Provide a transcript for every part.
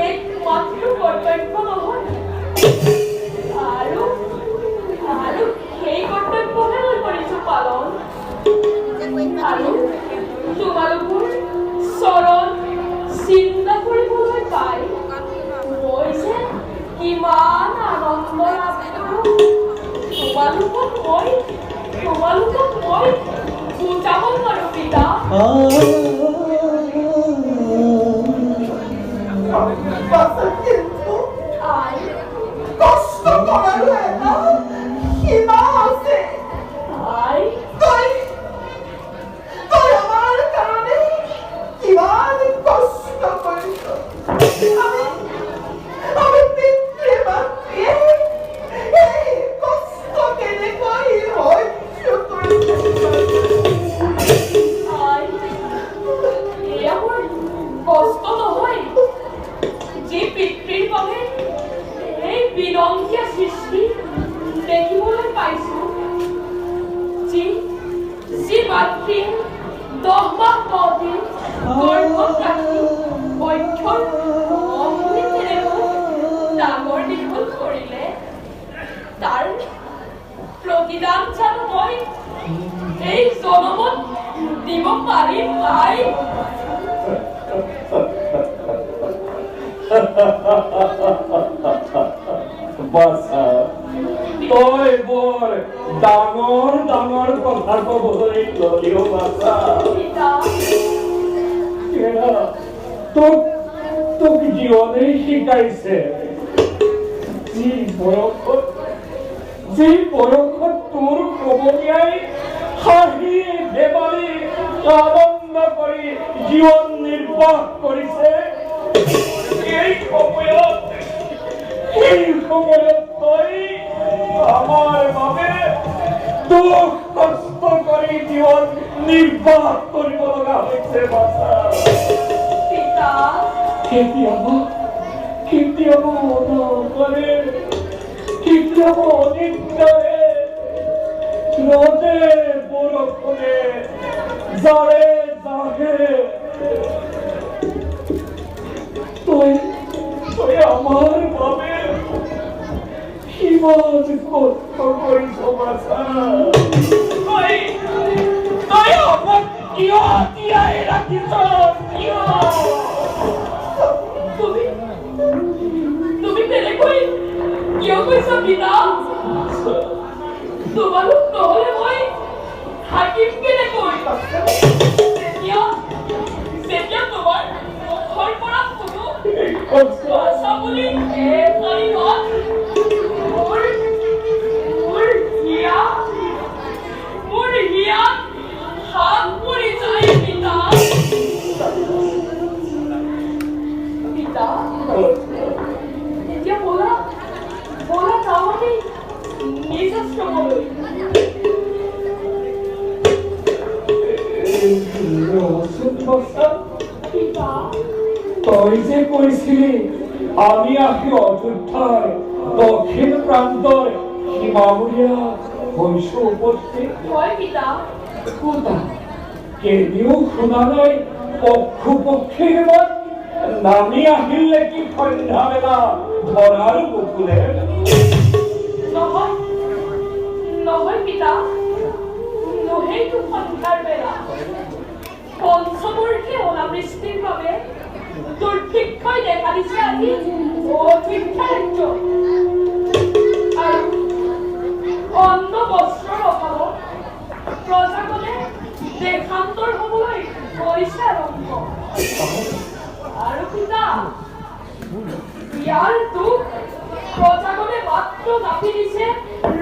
একমাত্ৰ কৰ্তব্য নহয় আৰু কিমান আনন্দ লাভ কৰোঁ তোমালোকক মই বুজাব নোৱাৰো পিতা কিন্তু কষ্ট কৰাৰো এটা সীমা আছে তই আমাৰ কাৰণে কিমান কষ্ট কৰিছ আমি পিতৃ মাতৃয়ে এই কষ্ট কেনেকৈ সহ্য কৰিছে এয়া মোৰ কষ্ট নহয় যি পিতৃৰ বাবে এই বিৰংগীয়া সৃষ্টি দেখিবলৈ পাইছো যি মাতৃ 10 মাহ 10 দিন গৰ্ভত ৰাখি বক্ষৰ ডাঙৰ দীঘল কৰিলে তাৰ প্ৰতিদান জানো মই এই জনমত দিব পাৰিম নাই বাছা তই বৰ ডাঙৰ ডাঙৰ কথা ক'বলৈ ল'লিও বাছা তোক জীৱনেই শিকাইছে যি বয়সত তোৰ কবনীয়াই হাঁহি ধেমালি আনন্দ কৰি জীৱন নিৰ্বাহ কৰিছে এই সময়ত তই আমাৰ বাবে দুখ কষ্ট কৰি জীৱন নিৰ্বাহ কৰিব লগা হৈছে বাছা কেতিয়াবা অনবৰে কেতিয়াবা অনিদ্ৰাৰে ৰ'দে বৰষুণে জাৰে জাগে তই আমাৰ বাবে কিমান কষ্ট কৰিছ বাছা তই আমাক কিয় জীয়াই ৰাখিছ তুমি তেনেকৈ কিয় কৈছা পিতা তোমালোক নহলে মই থাকিম কেনেকৈ যেতিয়া তোমাৰ মুখৰ পৰা শুনো আশা বুলি মোৰ হিয়া হাত পৰি যায় পিতা এতিয়া বলা যাওঁ আমি নিজ আশ্ৰমলৈ তই যে কৈছিলি আমি আহি অযোধ্যাৰ দক্ষিণ প্ৰান্তৰ সীমামূলীয়া হৈছো উপস্থিত হয় পিতা কেনিও শুনা নাই পক্ষু পক্ষীৰ মত নামি আহিলে কি সন্ধ্যা বেলা ধৰাৰ বুকুলে নহয় পিতা নহয়তো সন্ধ্যাৰ বেলা পঞ্চমৰ্ষী অনাবৃষ্টিৰ বাবে দুৰ্ভিক্ষই দেখা দিছে আজি অযোধ্যা ৰাজ্য আৰু অন্ন বস্ত্ৰৰ অভাৱত প্ৰজাগণে দেশান্তৰ হ'বলৈ কৰিছে আৰম্ভ আৰু পিতা ইয়াৰ দুখ প্ৰজাগণে মাত্ৰ জাপি দিছে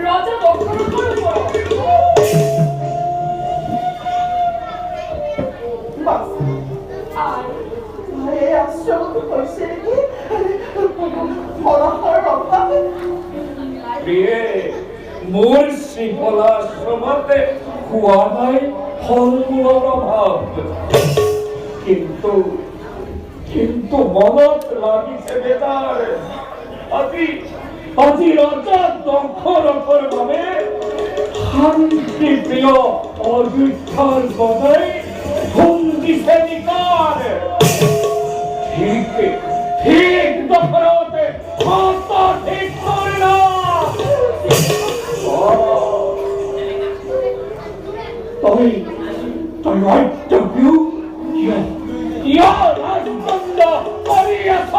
ৰজা দশৰথৰ ওপৰত মোৰ শ্ৰীফলাশ্ৰমতে খোৱা নাই ফল মূলৰ অভাৱ কিন্তু মনত লাগিছে বেটাৰ আজি ৰজা দশৰথৰ বাবে শান্তি প্ৰিয় অযোধ্যাৰ গদাই ভুঞ্জিছে নিকাৰ ঠিক দশৰথে ঠিক কৰিল তই ৰাজ্যবিয়োগ কিয় ৰাজদণ্ড কৰি আছ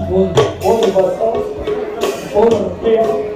মোৰ বাচা মোৰ প্ৰিয়